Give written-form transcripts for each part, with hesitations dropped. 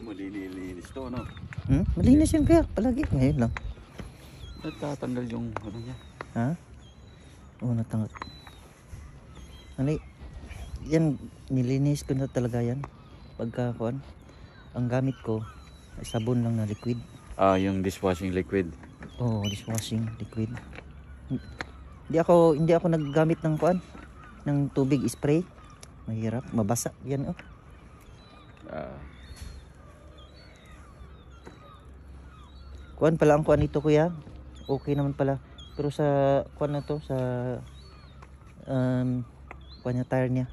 malilinis to, no? Malinis yan kaya palagi. Ngayon lang. Natatanggal yung ano niya. Ha? Oo, natanggal. Ano yan, nilinis ko na talaga yan. Pagka kuan, ang gamit ko ay sabon lang na liquid. Yung dishwashing liquid. Oo, dishwashing liquid. Hindi ako naggamit ng kuan, ng tubig spray. Mahirap, mabasa yan oh. Kuan pala ang kuan ito kuya. Okay naman pala. Pero sa kuan na to sa kuan niya, tire niya.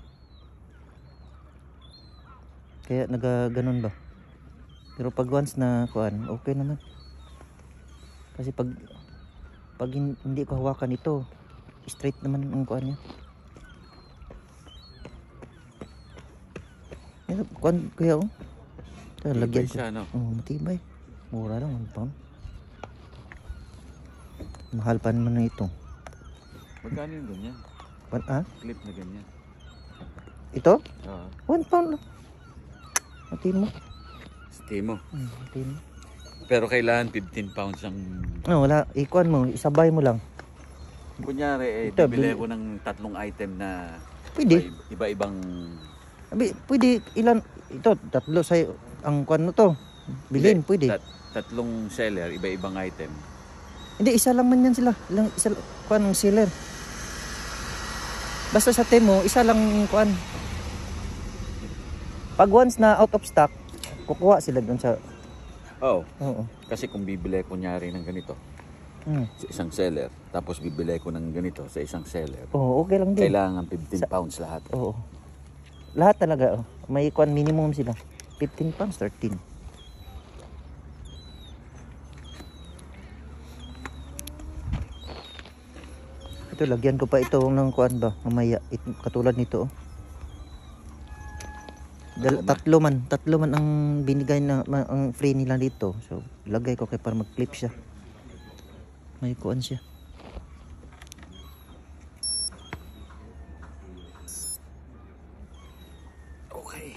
Kaya nagaganon ba? Pero pag once na kuan, okay naman. Kasi pag hindi ko hawakan ito, straight naman ang kuan niya. Yan, kuan kuya oh. Lagyan ko. Siya, no? Matibay. Mura lang 1 pound. Mahal pa naman na ito. Magkano yung ganyan? Clip na ganyan. Ito? Oo. 1 pound lang. Matiin mo. Stay mo. Matiin mo. Pero kailangan 15 pounds ang... Wala. Ikuan mo. Isabay mo lang. Kunyari, Ito, bibili ko ng 3 item na... Pwede. Iba-ibang... Pwede. Ilan? Ito, 3 sa'yo. Ang kuan mo to. Bilhin, pwede. 3 seller, iba-ibang item. Hindi, isa lang man yan sila. Isa kuan ng seller. Basta sa Temo, isa lang kuan. Pag once na out of stock, kukuha sila doon sa... Oo. Oo. Kasi kung bibili kunyari ng ganito sa isang seller, tapos bibili ko ng ganito sa isang seller. Oo, okay lang din. Kailangan 15 pounds lahat. Oo. Lahat talaga. May kuan minimum sila. 15 pounds, 13. Ito, lagyan ko pa ito ng kuan ba? Mamaya, katulad nito. Tatlo man ang binigay na ang free nila dito. So, lagay ko kay para mag-clip siya. May kuan siya. Okay.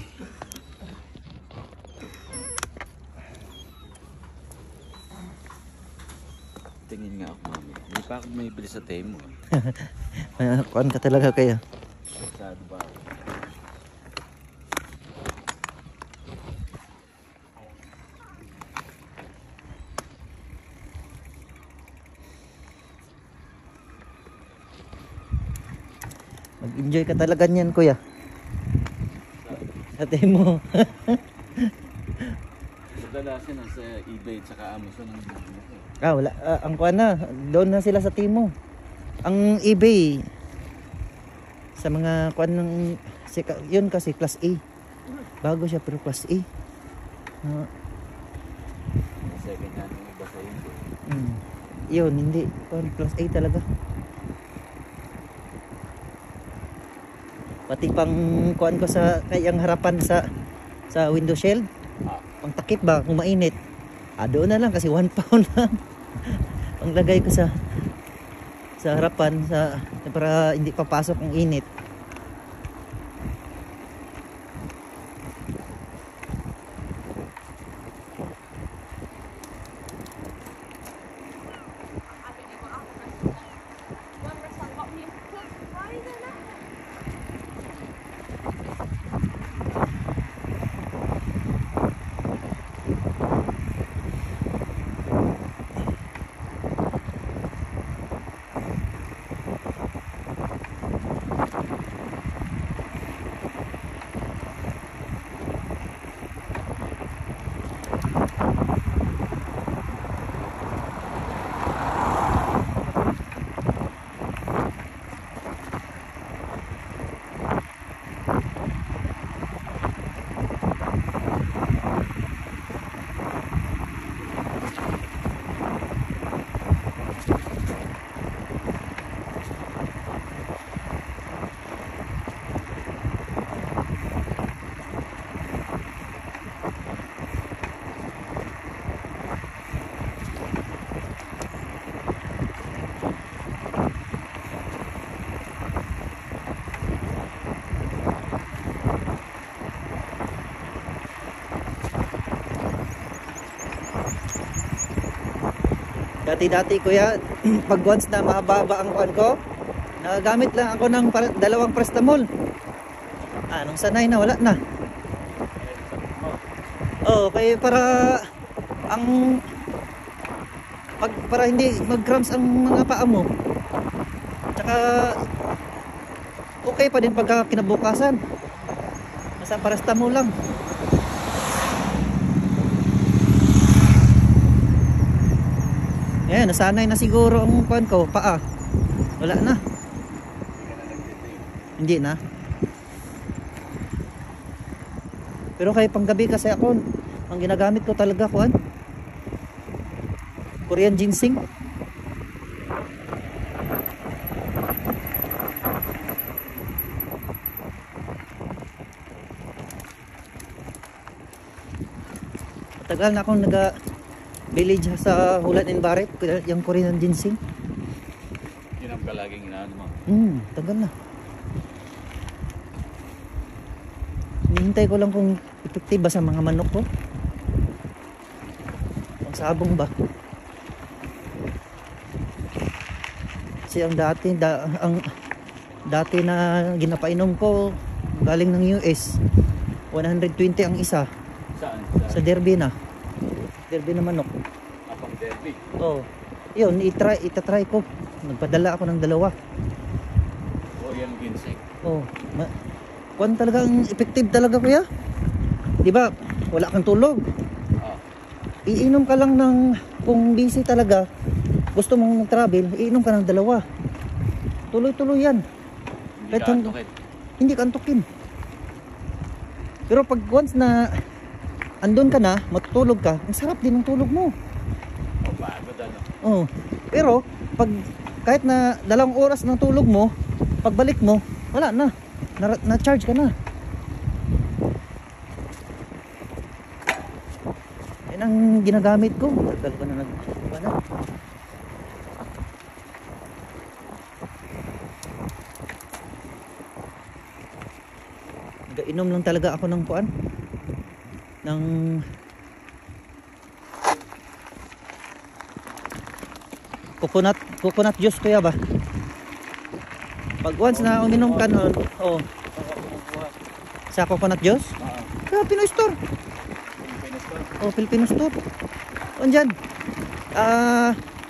Tingin nga ako, mami. Hindi pa ako may bili sa Temo. Kuan ka talaga kaya. Masyado ba ako? Mag-enjoy ka talaga niyan, kuya. Sa Temo. Kadalasan nasa eBay at Amazon ang Wala. Ang kuan na, doon na sila sa Temo. Ang eBay sa mga kuan ng yun kasi class A. Bago siya pero class A. second hand yung iba sa eBay. Yun, hindi. Kuan class A talaga. Pati pang kuan ko sa kayang harapan sa window shield. Pang takip ba kung mainit. Doon na lang kasi 1 pound lang. Ang lagay ko sa harapan para hindi papasok ang init. Dati-dati kuya, pag once na mahaba ang kuan ko, nagagamit lang ako ng dalawang Prestamol. Nung sanay na, wala na. Kaya para para hindi mag-cramps ang mga paa mo. Tsaka okay pa din pagka kinabukasan. Basta Prestamol lang. Nasanay na siguro ang kuan ko, paa. Wala na. Hindi na. Pero kay panggabi kasi ako, ang ginagamit ko talaga kuan, Korean ginseng. Matagal na akong village sa Hulan and Barret, yung Korean ginseng. Yun ang palaging inaano mo. Tagal na. Hinihintay ko lang kung epektiba sa mga manok ko. Ang sabong ba? Kasi ang dati na ginapainom ko galing ng US, 120 ang isa. Saan? Sa Derby na manok. Apang Derby. Yun, itatry ko. Nagpadala ako ng 2. Korean ginseng. Kuan talagang effective talaga kuya. Di ba? Wala kang tulog. Iinom ka lang ng, kung busy talaga, gusto mong mag-travel, iinom ka ng 2. Tuloy-tuloy yan. Hindi ka antukin. Pero pag once na andun ka na, matutulog ka, ang sarap din ng tulog mo. Pagod ano? Pero pag kahit na 2 oras ng tulog mo, pagbalik mo, wala na. Na-charge ka na. Yan ang ginagamit ko. Tagal ko na nag-inom lang talaga ako ng kuan, ng coconut juice kuya ba? Pag once na uminom ka nun, sa coconut juice? Pinoy store. Filipino store. Andyan.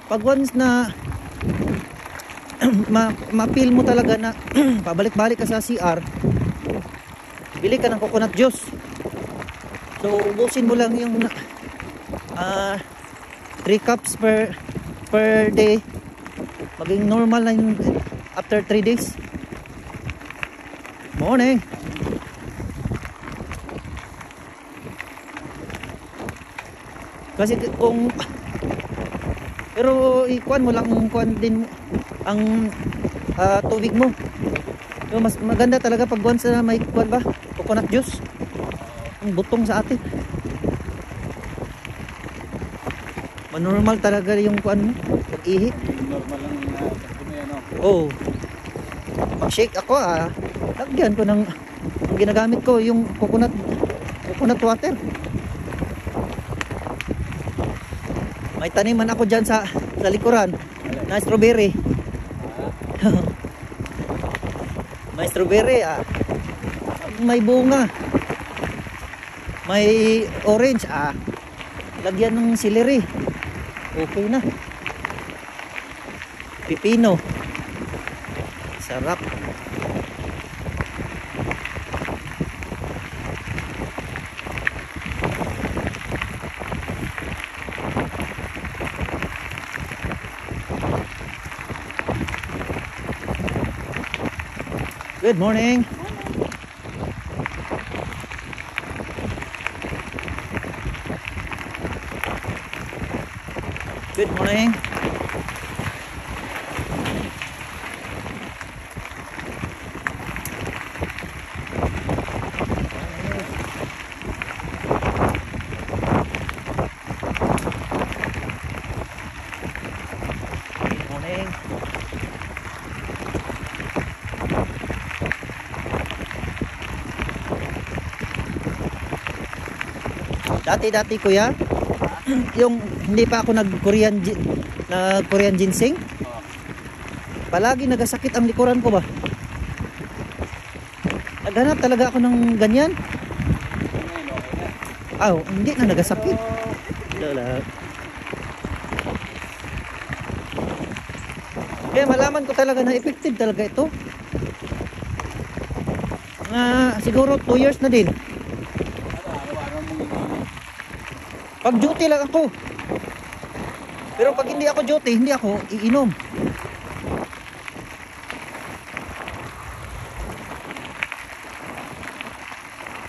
Pag once na ma-feel mo talaga na pabalik-balik ka sa CR, bili ka ng coconut juice. So ubusin mo lang yung 3 cups per day. Maging normal na yung after 3 days. Morning. Kasi pero ikuan mo lang kuan din ang tubig mo. So, mas maganda talaga pag once na may kuan ba, coconut juice. Ang butong sa atin. Manormal talaga yung kuan mo, pag-ihi. Normal lang na Pag-shake ako lagyan ko ng, ang ginagamit ko yung coconut water. May taniman ako dyan sa likuran na strawberry. May strawberry, may bunga, may orange, lagyan ng celery, okay na. Pipino, sarap. Good morning. Good morning. Good morning. Dati kuya, yung hindi pa ako nag Korean na Korean ginseng. Palagi nagasakit ang likuran ko ba. Naghanap talaga ako ng ganyan. Hindi na nagasakit. Wala. Kaya malaman ko talaga na effective talaga ito. Siguro 2 years na din. Pag duty lang ako. Pero pag hindi ako duty, hindi ako iinom.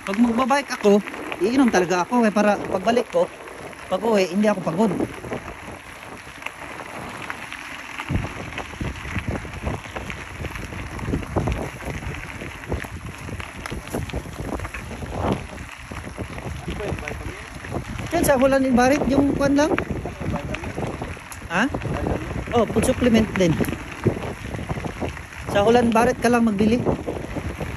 Pag magbabike ako, iinom talaga ako para pagbalik ko, pag uwi, hindi ako pagod. Yan sa Holland and Barrett, yung kwan lang. Food supplement din. Sa Holland Barrett ka lang magbili.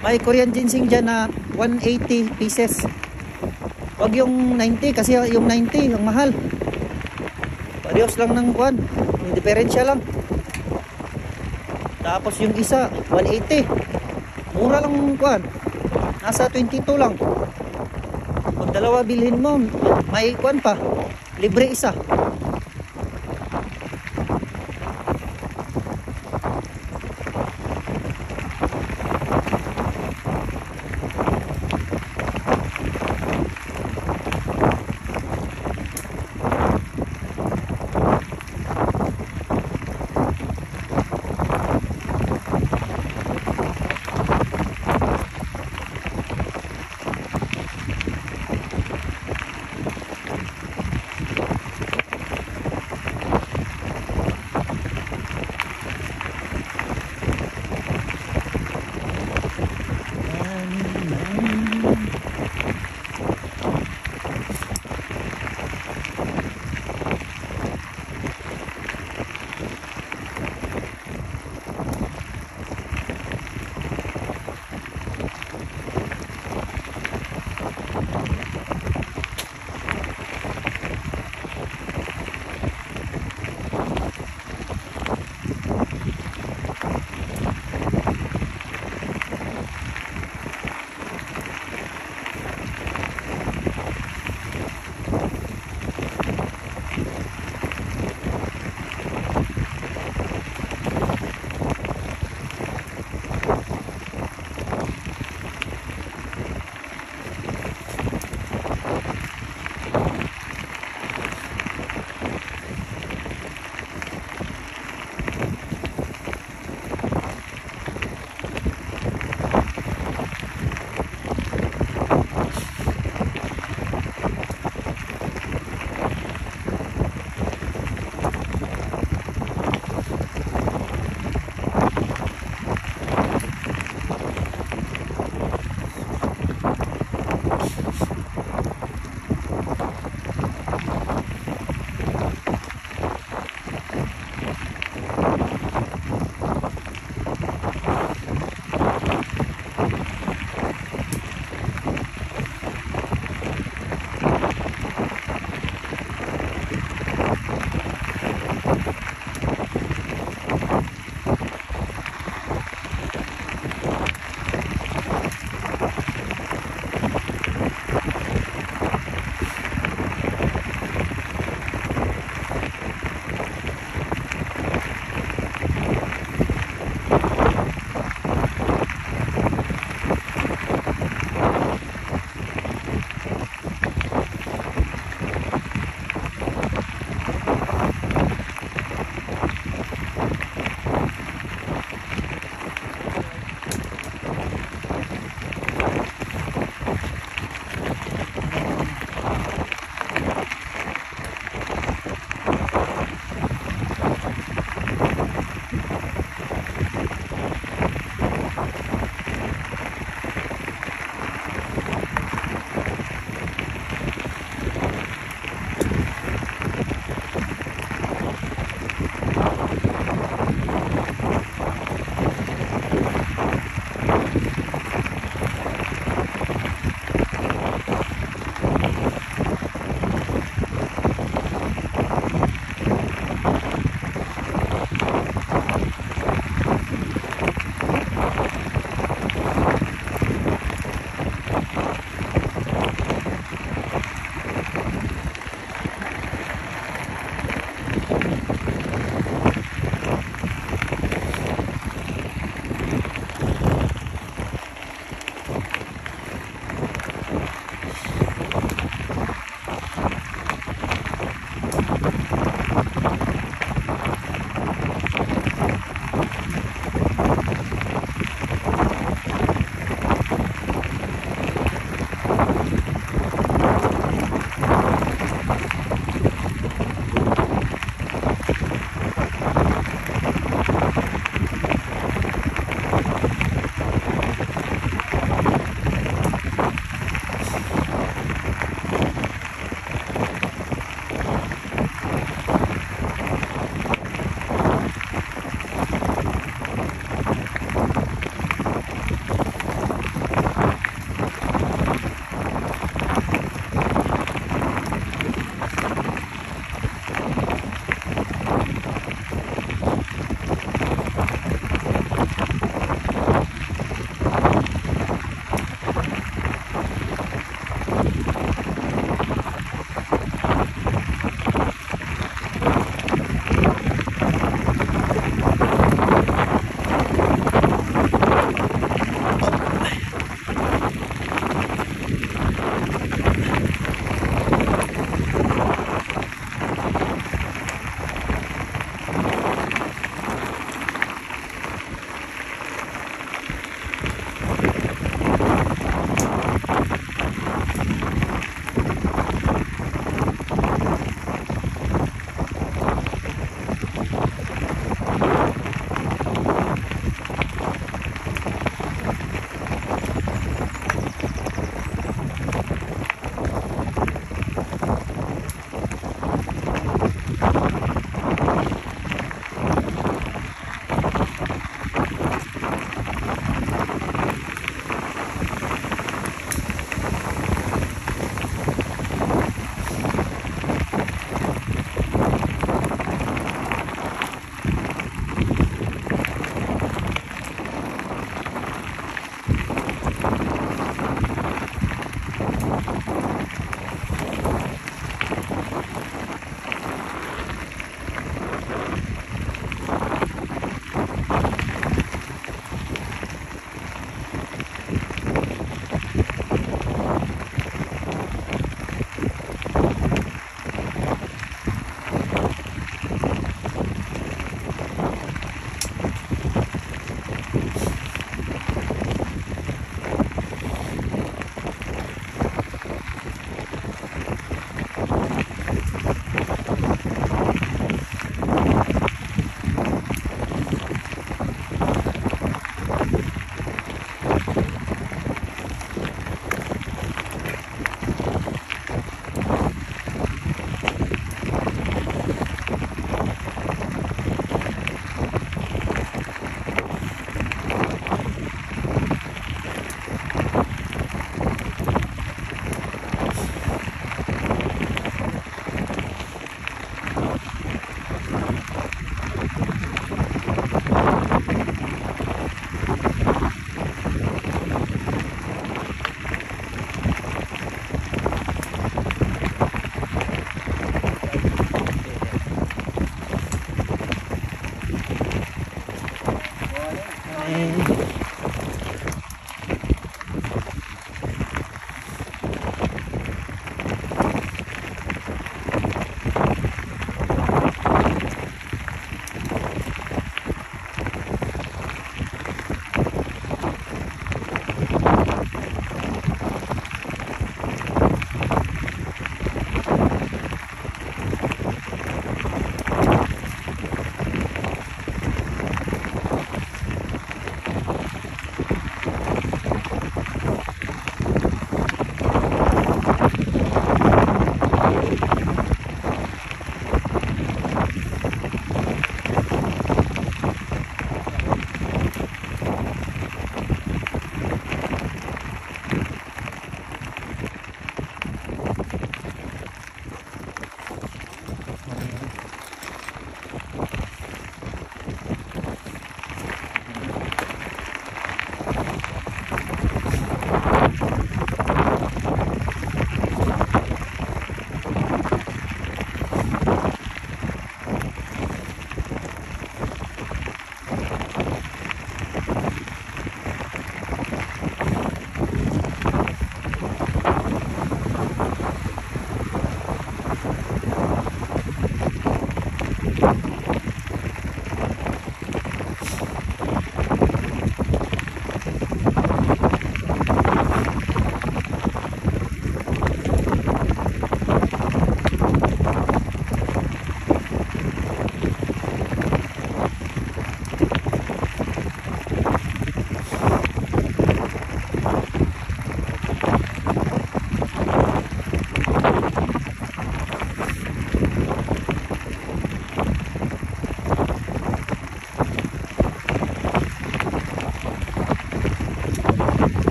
May Korean ginseng dyan na 180 pieces. Wag yung 90 kasi yung 90 ang mahal. Parehas lang ng kwan. Yung diferensya lang. Tapos yung isa 180. Mura lang yung kwan. Nasa 22 lang. Pag dalawa bilhin mo, may kwan pa. Libre isa.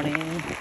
morning.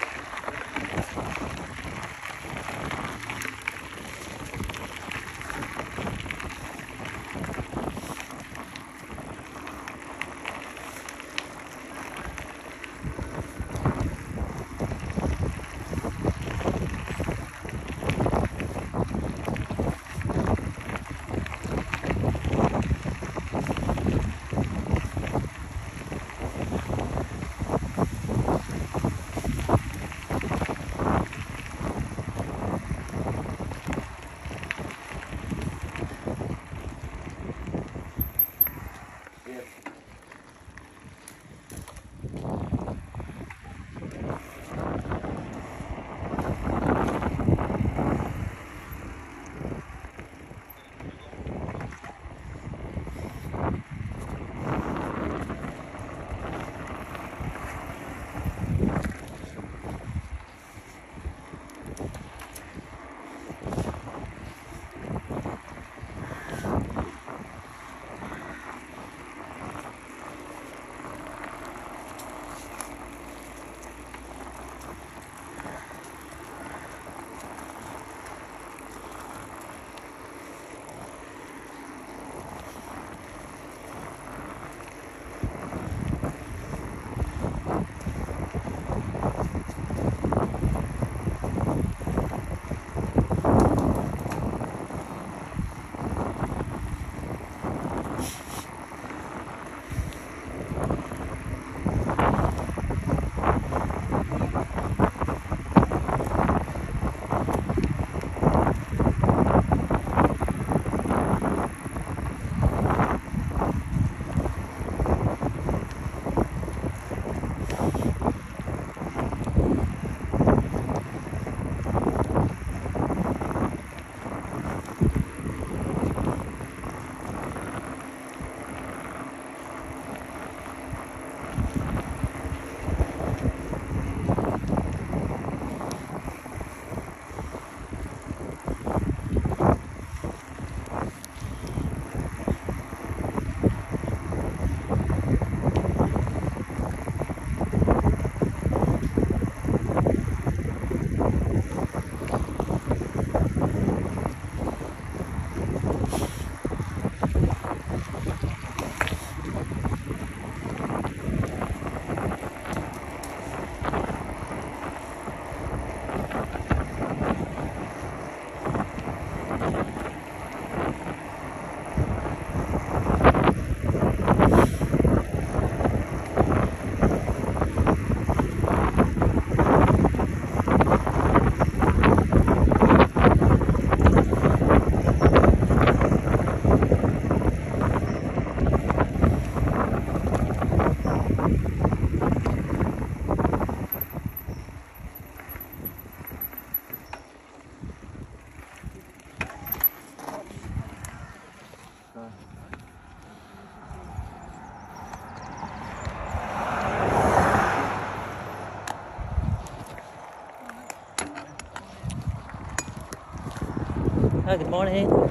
Good morning.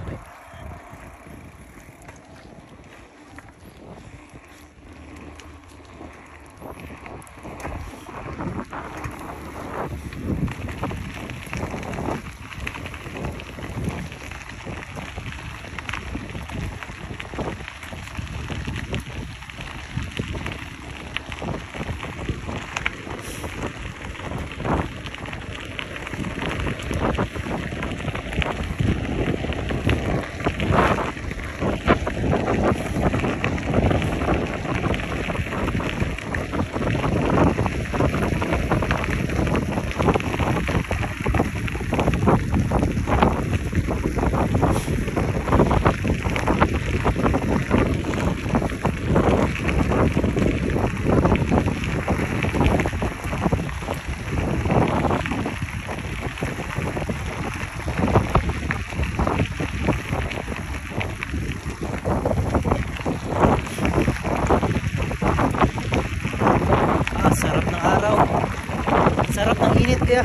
Sarap ng init kaya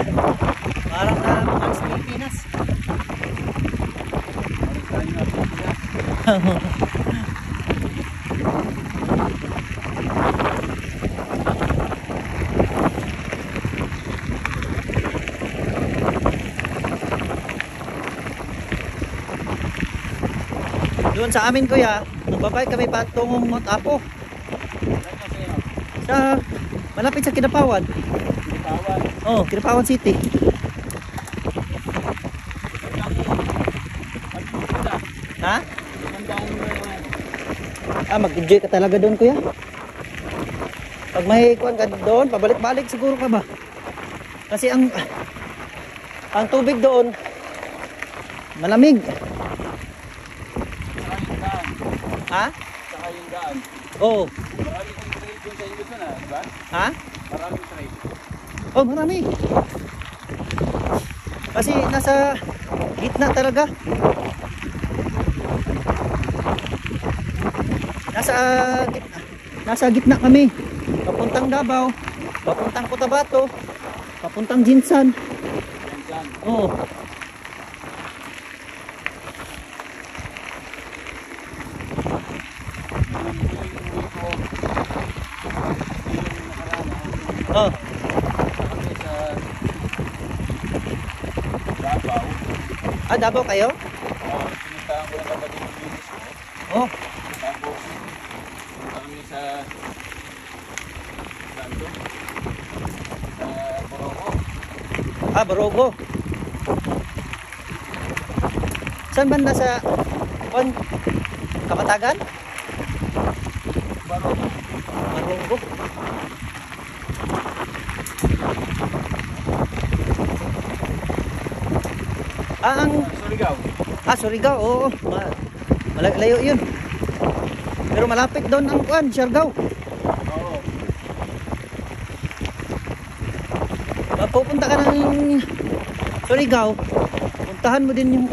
parang nakakamakas sa Pilipinas. Doon sa amin kuya, nagbabay kami patungong Mount Apo. Sa malapit sa Kinapawan. Oh, Kinapawan City. Ha? Mag-enjoy ka talaga doon kuya. Pag may kuwan ka doon, pabalik-balik siguro ka ba? Kasi ang tubig doon malamig. Ha? Saka yung daan. Oo. Maraming trail dun sa inyo na, di ba? Ha? Maraming trail. Oh, marami. Kasi nasa gitna talaga. Nasa gitna kami. Papuntang Davao, papuntang Cotabato, papuntang Jinsan. Oh. Oh. Davao kayo? Pinuntahan ko lang kapatid ng business ko. Oh. Tapos, kami sa Santo. Sa Boroco. Borogo. Saan banda sa Kapatagan? Boroco. Borogo. Surigao. Surigao, oo. Malayo yun. Pero malapit doon ang Siargao. Oo. Pag pupunta ka ng Surigao, puntahan mo din yung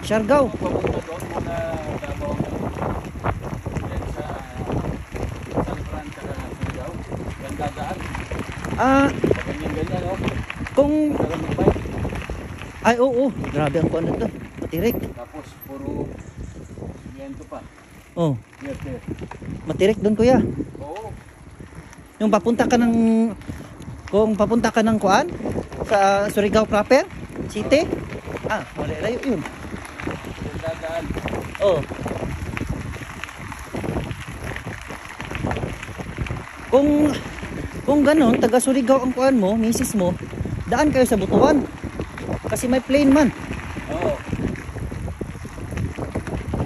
Siargao. Papunta doon muna Davao. Yan sa San Fran sa Surigao. Yan dadaan. Ganyan-ganyan, no? Kung Dalang magbike. Ay, oo. Grabe ang kuwan na to. Matirik. Tapos puro viento pa. Oh, Yes, yes. matirik doon kuya. Oo. Yung papunta ka ng kung papunta ka ng kuan sa Surigao proper city. Wala layo yun. Yung dadaan. Oh. Kung gano'n, taga Surigao ang kuan mo, misis mo, daan kayo sa Butuan. Kasi may plane man. Oo.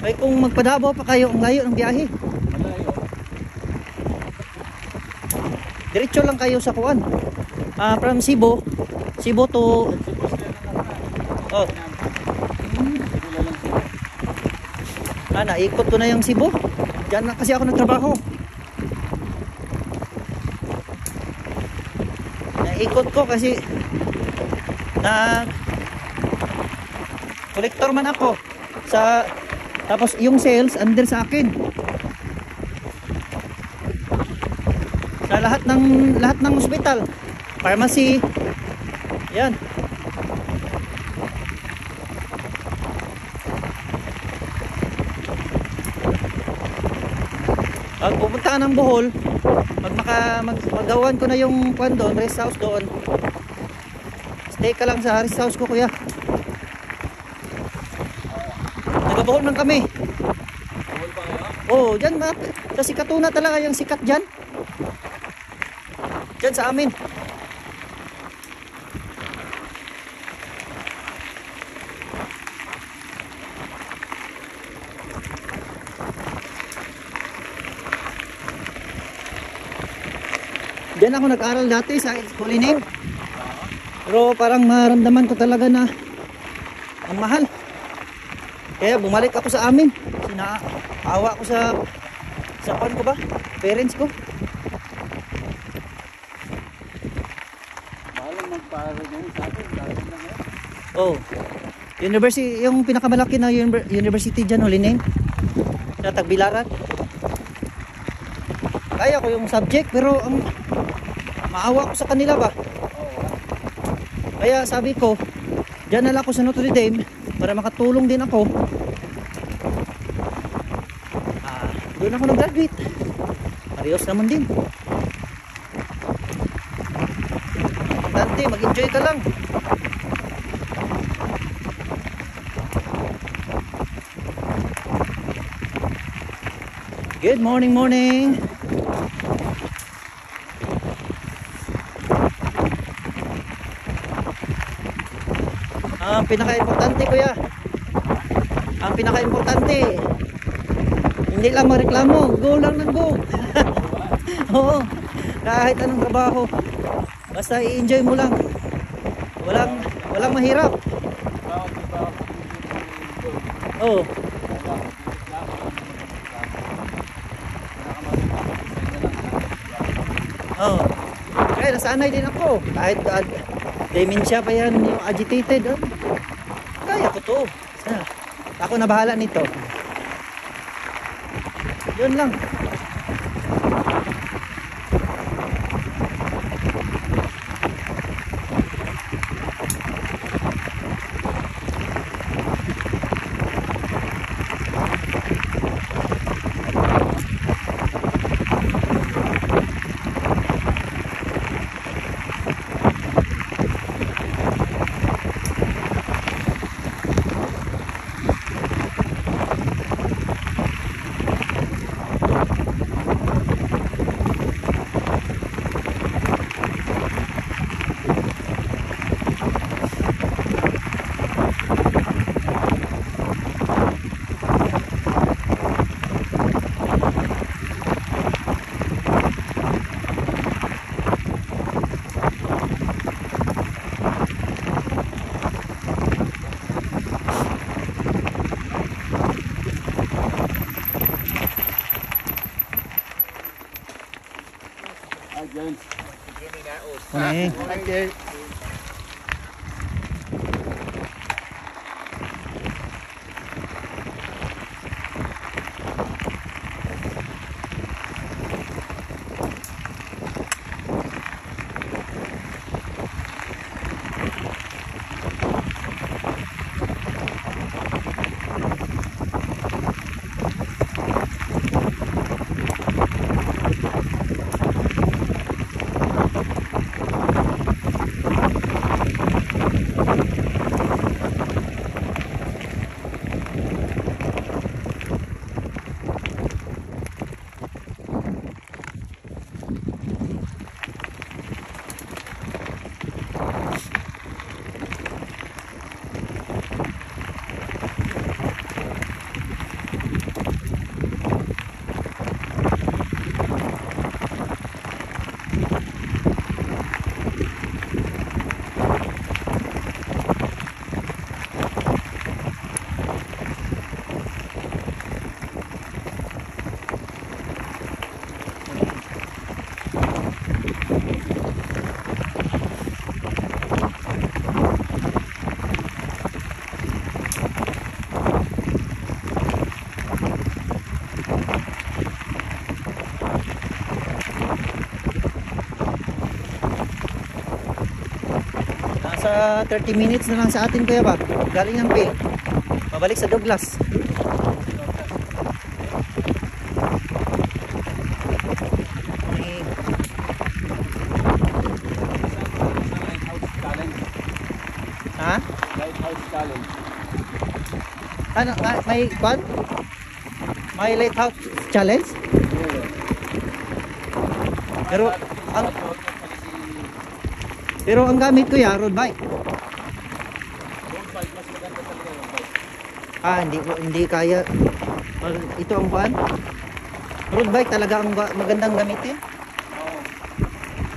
Ay kung magpadabo pa kayo, ang layo ng biyahe. Malayo. Diretso lang kayo sa kuan. From Cebu to Oh. Naikot ko na yung Cebu. Diyan na kasi ako nagtrabaho. Naikot ko kasi collector man ako tapos yung sales under sa akin sa lahat ng hospital, pharmacy, yan. Pag pupunta ka ng Bohol, magawan ko na yung doon, rest house doon, stay ka lang sa rest house ko kuya. Bohol man kami. Bohol pa kayo? Oh, dyan sa Sikatuna talaga yung sikat dyan. Dyan sa amin. Dyan ako nag-aral dati sa Holy Name. Pero parang maramdaman ko talaga na ang mahal. Kaya bumalik ako sa amin. Sinaawa ko sa pan ko ba? Parents ko. Mahal magparo din sa atin. Oh. University, yung pinakamalaki na university dyan, Holy Name. Sa Tagbilaran. Kaya ko yung subject pero maawa ko sa kanila ba? Kaya sabi ko, dyan na lang ako sa Notre Dame para makatulong din ako. Doon ako nag-graduate. Parehas naman din. Importante, mag-enjoy ka lang. Good morning, morning. Ang pinaka-importante kuya, ang pinaka-importante, hindi lang mareklamo, go lang ng go. Oo, kahit anong trabaho, basta i-enjoy mo lang. Walang mahirap. Bawat iba, Oo. Oh. Kaya nasanay din ako. Kahit dementia pa yan, yung agitated. Oh. Kaya ko to. Ako na bahala nito. Yun lang. Again. Okay. Okay. Nasa 30 minutes na lang sa atin kuya ba? Galing ang Phil. Pabalik sa Douglas. Ha? Lighthouse Challenge. Ano, may kwan? May lighthouse challenge? Pero ang ang gamit ko ya road bike. Road bike, mas maganda talaga yung bike. Ah, hindi kaya. Ito ang kwan? Road bike talaga ang magandang gamitin. Oo.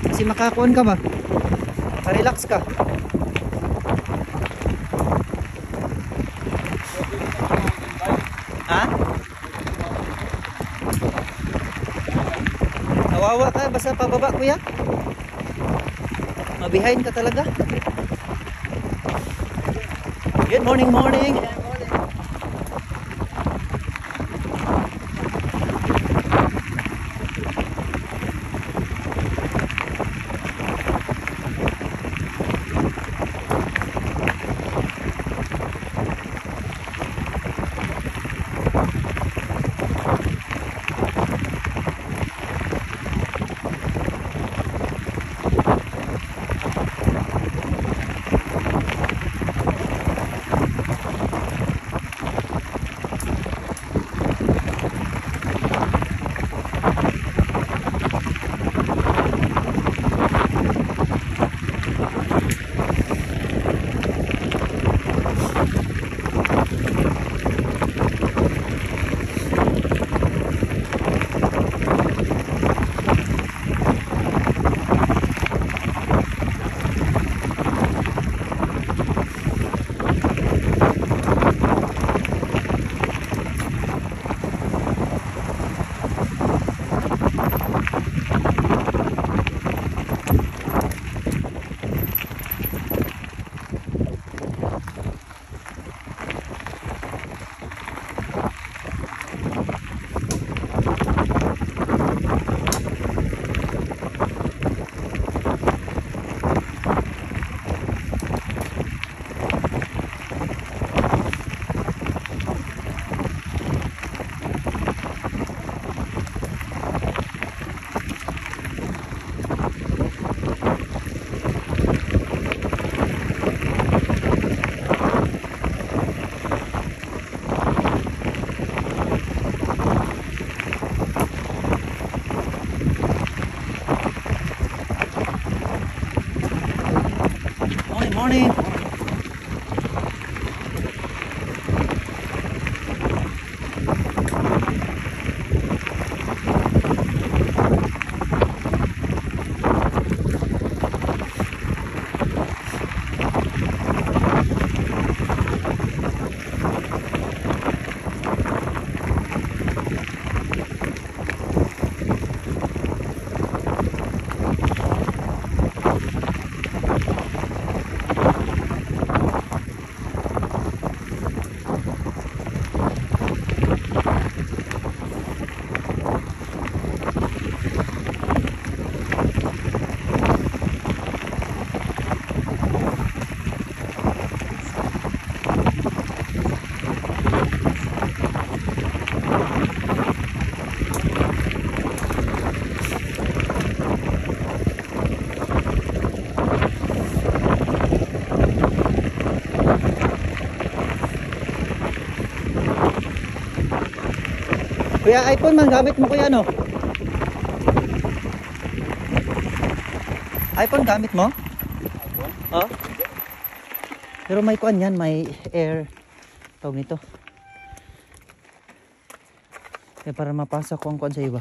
Kasi makakuan ka ba? Relax ka. Ha? Nawawa ka basta pababa kuya? Mabihain ka talaga. Good morning, morning. Kuya, iPhone man gamit mo kuya no? iPhone gamit mo? iPhone? Oh? Pero may kuan yan, may air tawag nito. Kaya para mapasa ko ang kuan sa iba.